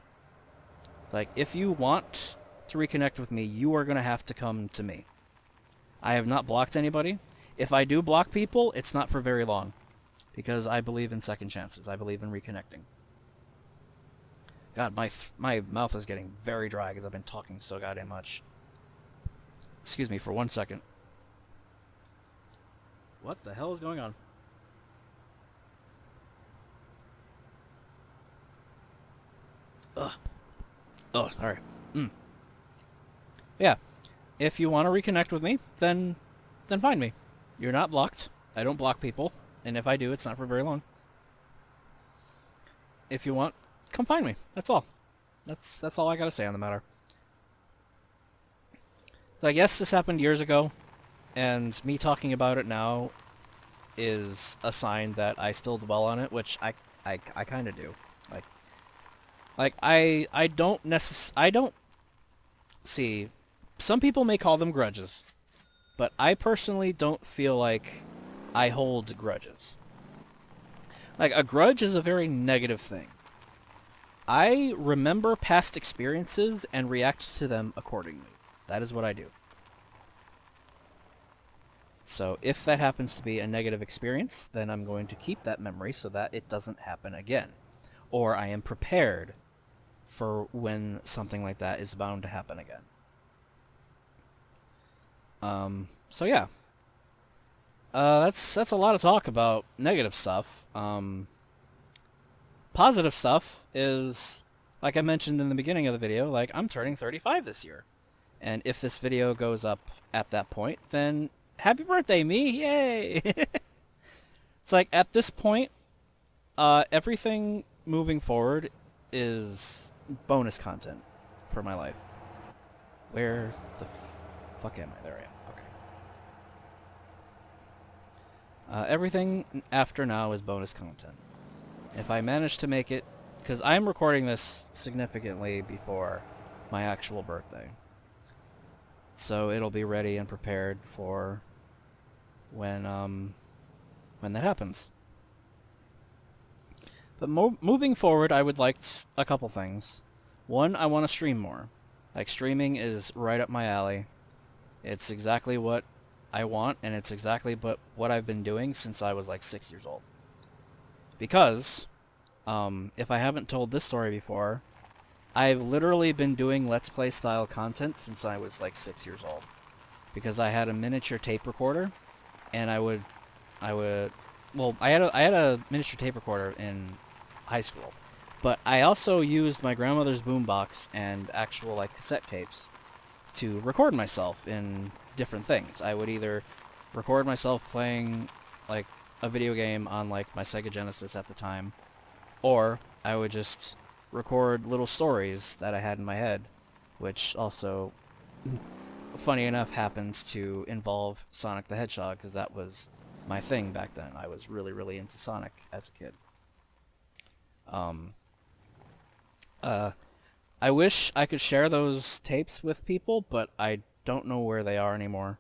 It's like, if you want to reconnect with me, you are going to have to come to me. I have not blocked anybody. If I do block people, it's not for very long. Because I believe in second chances. I believe in reconnecting. God, my mouth is getting very dry because I've been talking so goddamn much. Excuse me for 1 second. What the hell is going on? Ugh. Oh, sorry. Yeah. If you want to reconnect with me, then find me. You're not blocked. I don't block people. And if I do, it's not for very long. If you want, come find me. That's all. That's all I gotta say on the matter. So I guess this happened years ago, and me talking about it now is a sign that I still dwell on it, which I kind of do. I don't see. Some people may call them grudges, but I personally don't feel like I hold grudges. Like, a grudge is a very negative thing. I remember past experiences and react to them accordingly. That is what I do. So if that happens to be a negative experience, then I'm going to keep that memory so that it doesn't happen again. Or I am prepared for when something like that is bound to happen again. So yeah. That's a lot of talk about negative stuff. Positive stuff is, like I mentioned in the beginning of the video, like, I'm turning 35 this year. And if this video goes up at that point, then happy birthday, me! Yay! It's like, at this point, everything moving forward is bonus content for my life. Where the fuck am I? There I am. Okay. Everything after now is bonus content. If I manage to make it, because I'm recording this significantly before my actual birthday, so it'll be ready and prepared for when that happens. But moving forward, I would like a couple things. One, I want to stream more. Like, streaming is right up my alley. It's exactly what I want, and it's exactly what I've been doing since I was like 6 years old. Because, if I haven't told this story before, I've literally been doing Let's Play style content since I was like 6 years old. Because I had a miniature tape recorder, and I had a miniature tape recorder in high school, But I also used my grandmother's boombox and actual like cassette tapes to record myself in different things. I would either record myself playing like a video game on like my Sega Genesis at the time, or I would just record little stories that I had in my head, which also, funny enough, happens to involve Sonic the Hedgehog because that was my thing back then. I was really, really into Sonic as a kid. Um, uh, I wish I could share those tapes with people, but I don't know where they are anymore.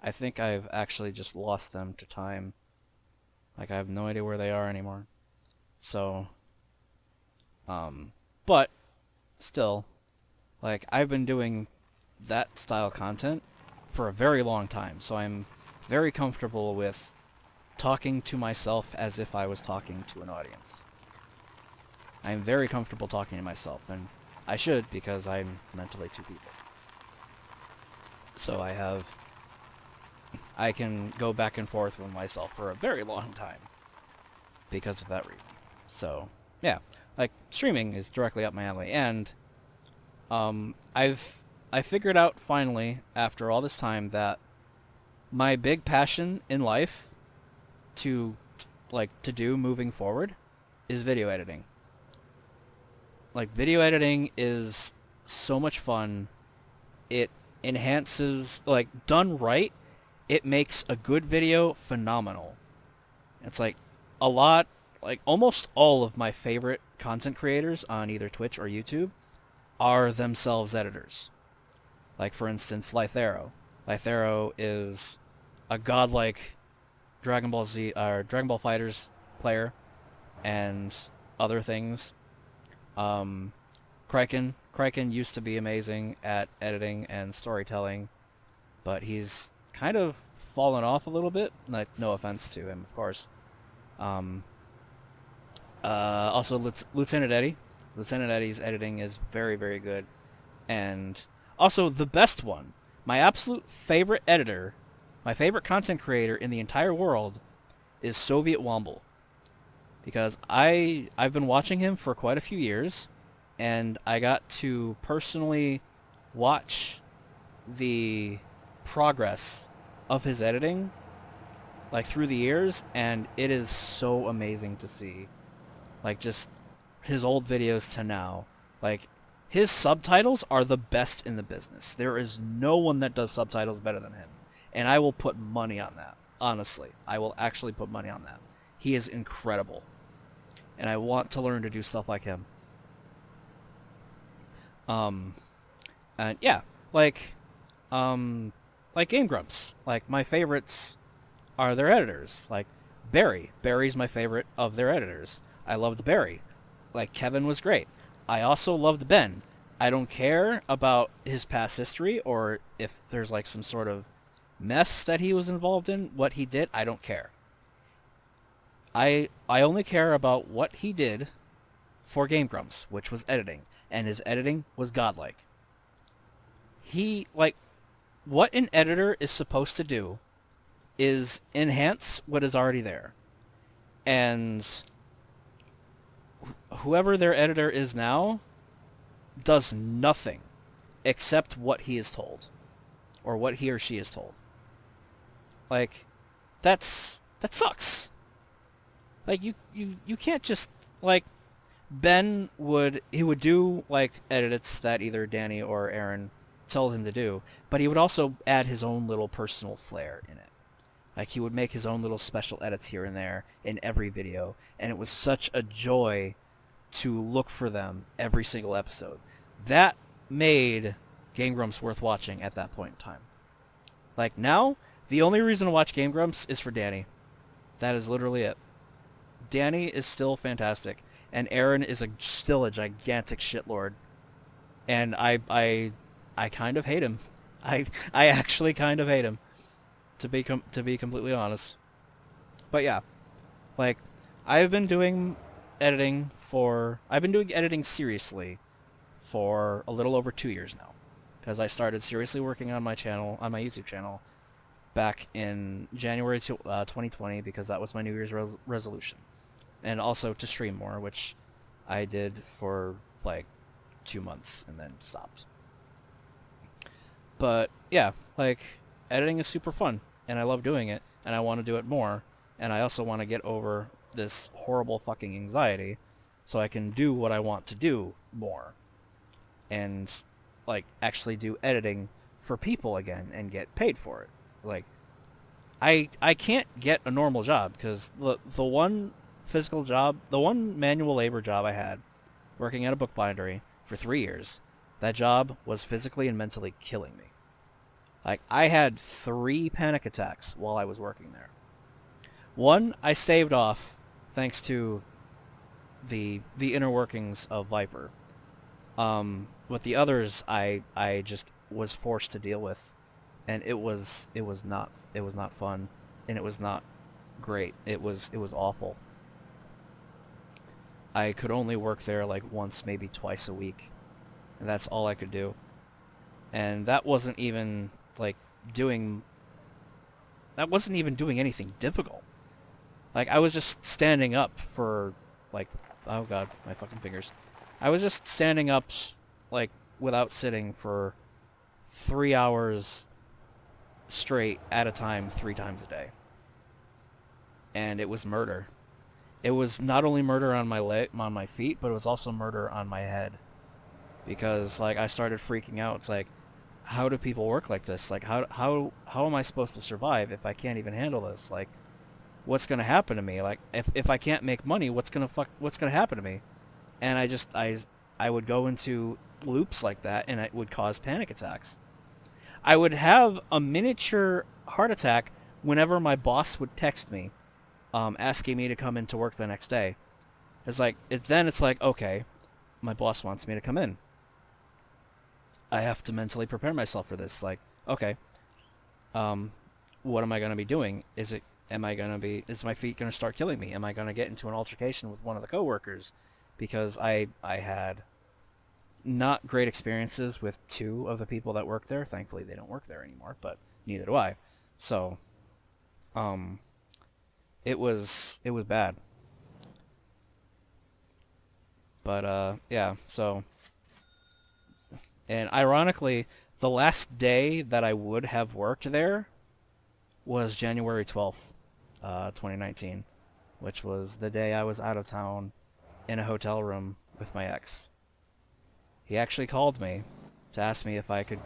I think I've actually just lost them to time. Like, I have no idea where they are anymore. So, um, but still, like, I've been doing that style content for a very long time, so I'm very comfortable with talking to myself as if I was talking to an audience. I'm very comfortable talking to myself, and I should because I'm mentally two people. So I can go back and forth with myself for a very long time because of that reason. So, yeah, like streaming is directly up my alley, and I figured out finally after all this time that my big passion in life to to do moving forward is video editing. Like video editing is so much fun. It enhances, like, done right, it makes a good video phenomenal. It's like a lot, like almost all of my favorite content creators on either Twitch or YouTube are themselves editors. Like for instance, Lythero. Lythero is a godlike Dragon Ball Z or Dragon Ball Fighters player and other things. Um, Kraken used to be amazing at editing and storytelling, but he's kind of fallen off a little bit. Like, no offense to him, of course. Um, Also, Lieutenant Eddie. Lieutenant Eddie's editing is very, very good. And also, the best one, my absolute favorite editor, my favorite content creator in the entire world, is Soviet Womble. Because I've been watching him for quite a few years, and I got to personally watch the progress of his editing like through the years, and it is so amazing to see. Like just his old videos to now. Like his subtitles are the best in the business. There is no one that does subtitles better than him. And I will put money on that. Honestly, I will actually put money on that. He is incredible. And I want to learn to do stuff like him. Um and yeah, like like Game Grumps. Like my favorites are their editors. Like Barry. Barry's my favorite of their editors. I loved Barry. Like Kevin was great. I also loved Ben. I don't care about his past history or if there's like some sort of mess that he was involved in. What he did, I don't care. I only care about what he did for Game Grumps, which was editing, and his editing was godlike. He like what an editor is supposed to do is enhance what is already there. And whoever their editor is now does nothing except what he is told or what he or she is told. Like that sucks. Like you can't just like he would do like edits that either Danny or Aaron told him to do, but he would also add his own little personal flair in it. Like he would make his own little special edits here and there in every video, and it was such a joy to look for them every single episode. That made Game Grumps worth watching at that point in time. Like now, the only reason to watch Game Grumps is for Danny. That is literally it. Danny is still fantastic, and Aaron is still a gigantic shitlord. And I kind of hate him. I actually kind of hate him, to be completely honest. But yeah, like I've been doing editing seriously for a little over 2 years now, because I started seriously working on my YouTube channel back in January 2020, because that was my New Year's resolution, and also to stream more, which I did for like 2 months and then stopped. But yeah, like editing is super fun and I love doing it and I want to do it more and I also want to get over this horrible fucking anxiety so I can do what I want to do more and like actually do editing for people again and get paid for it. Like I can't get a normal job because the one physical job, the one manual labor job I had working at a book bindery for 3 years, that job was physically and mentally killing me. Like I had 3 panic attacks while I was working there. One I staved off thanks to the inner workings of Viper. With the others, I just was forced to deal with, and it was not fun, and it was not great. It was awful. I could only work there like once, maybe twice a week, and that's all I could do. And like doing that wasn't even doing anything difficult. Like I was just standing up for like oh god, my fucking fingers. I was just standing up like without sitting for 3 hours straight at a time 3 times a day. And it was murder. It was not only murder on my feet, but it was also murder on my head because like I started freaking out. It's like how do people work like this? Like how am I supposed to survive if I can't even handle this? Like what's going to happen to me? Like if I can't make money, what's going to happen to me? And I would go into loops like that and it would cause panic attacks. I would have a miniature heart attack whenever my boss would text me asking me to come into work the next day. Then it's like okay, my boss wants me to come in. I have to mentally prepare myself for this. Like okay, um, what am I going to be doing? Is my feet going to start killing me? Am I going to get into an altercation with one of the coworkers? Because I had not great experiences with 2 of the people that work there. Thankfully, they don't work there anymore, but neither do I. So, um, it was bad. But yeah. So, and ironically, the last day that I would have worked there was January 12th, 2019, which was the day I was out of town in a hotel room with my ex. He actually called me to ask me if I could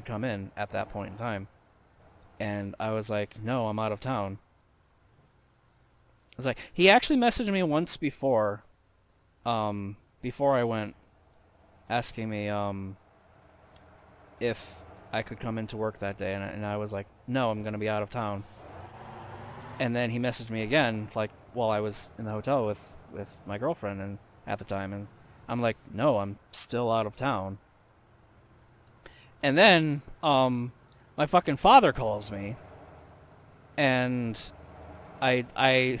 come in at that point in time, and I was like, "No, I'm out of town." It's like he actually messaged me once before I went, asking me if I could come into work that day, and I was like, "No, I'm gonna be out of town." And then he messaged me again, like while I was in the hotel with my girlfriend and at the time, and I'm like, no, I'm still out of town. And then my fucking father calls me, and I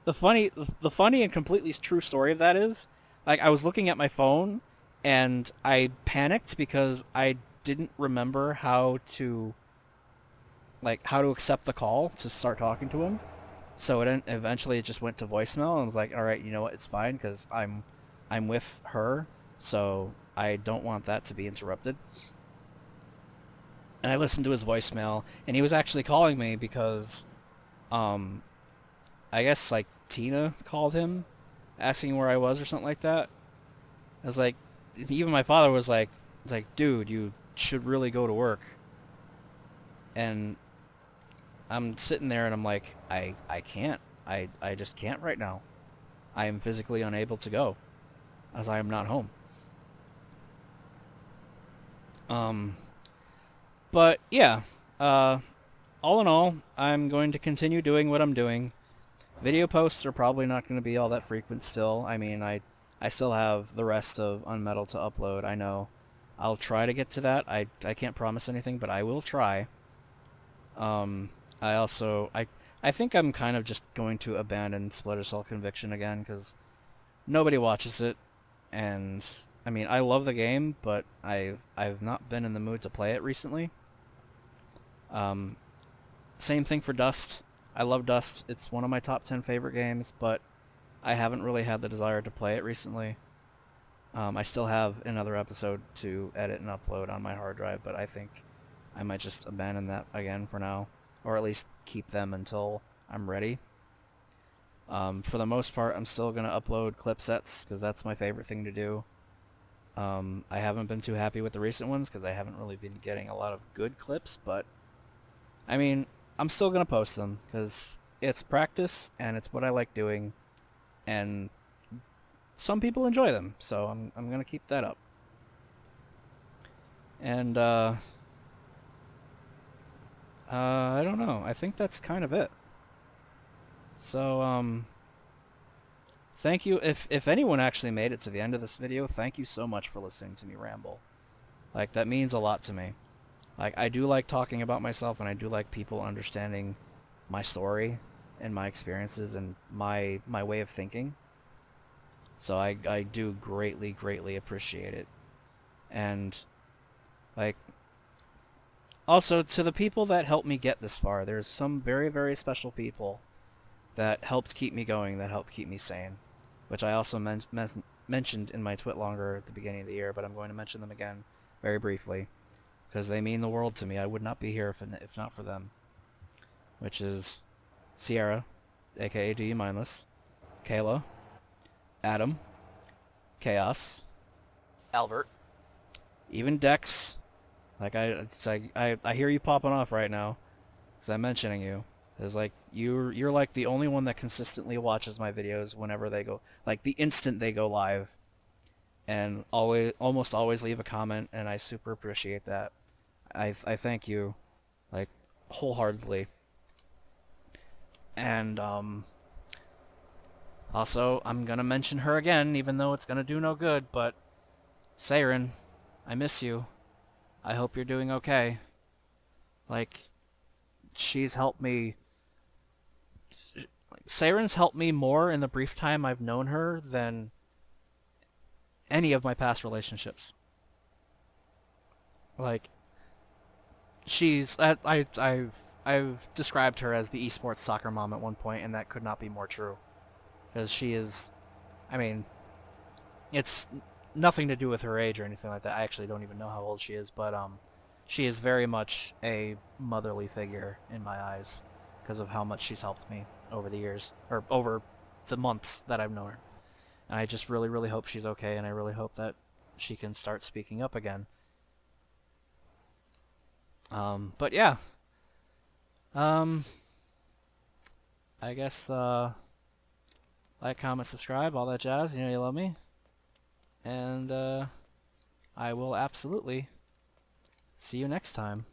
the funny and completely true story of that is, like I was looking at my phone, and I panicked because I didn't remember how to accept the call to start talking to him. So eventually it just went to voicemail, and I was like, all right, you know what, it's fine because I'm with her, so I don't want that to be interrupted. And I listened to his voicemail, and he was actually calling me because, um, I guess like Tina called him, asking where I was or something like that. I was like, even my father was like, dude, you should really go to work. And I'm sitting there and I'm like, I can't. I just can't right now. I am physically unable to go as I am not home. Um, but yeah, uh, all in all, I'm going to continue doing what I'm doing. Video posts are probably not going to be all that frequent still. I mean, I still have the rest of Unmetal to upload. I know. I'll try to get to that. I can't promise anything, but I will try. Um, I think I'm kind of just going to abandon Splinter Cell Conviction again because nobody watches it, and I mean I love the game, but I've not been in the mood to play it recently. Um, Same thing for Dust. I love Dust. It's one of my top 10 favorite games, but I haven't really had the desire to play it recently. I still have another episode to edit and upload on my hard drive, but I think I might just abandon that again for now, or at least keep them until I'm ready. For the most part, I'm still going to upload clip sets because that's my favorite thing to do. I haven't been too happy with the recent ones because I haven't really been getting a lot of good clips, but I mean, I'm still going to post them because it's practice and it's what I like doing, and some people enjoy them, so I'm going to keep that up. And I don't know. I think that's kind of it. So thank you. If anyone actually made it to the end of this video, thank you so much for listening to me ramble. Like, that means a lot to me. Like, I do like talking about myself, and I do like people understanding my story and my experiences and my way of thinking. So I do greatly appreciate it. And like, also to the people that helped me get this far, there's some very special people that helped keep me going, that helped keep me sane, which I also mentioned in my twit longer at the beginning of the year, but I'm going to mention them again very briefly because they mean the world to me. I would not be here if not for them, which is Sierra, aka Do You Mindless, Kayla, Adam, Chaos, Albert, even Dex. Like, I hear you popping off right now because I'm mentioning you. It's like you're like the only one that consistently watches my videos whenever they go, like the instant they go live, and almost always leave a comment, and I super appreciate that. I thank you, like, wholeheartedly. And also I'm gonna mention her again, even though it's gonna do no good. But Siren, I miss you. I hope you're doing okay. Like, she's helped me. Siren's helped me more in the brief time I've known her than any of my past relationships. Like, she's I've described her as the esports soccer mom at one point, and that could not be more true. Because she is, I mean, it's nothing to do with her age or anything like that. I actually don't even know how old she is, but she is very much a motherly figure in my eyes because of how much she's helped me over the years, or over the months that I've known her. And I just really hope she's okay, and I really hope that she can start speaking up again. But yeah, um, I guess like, comment, subscribe, all that jazz. You know you love me, and I will absolutely see you next time.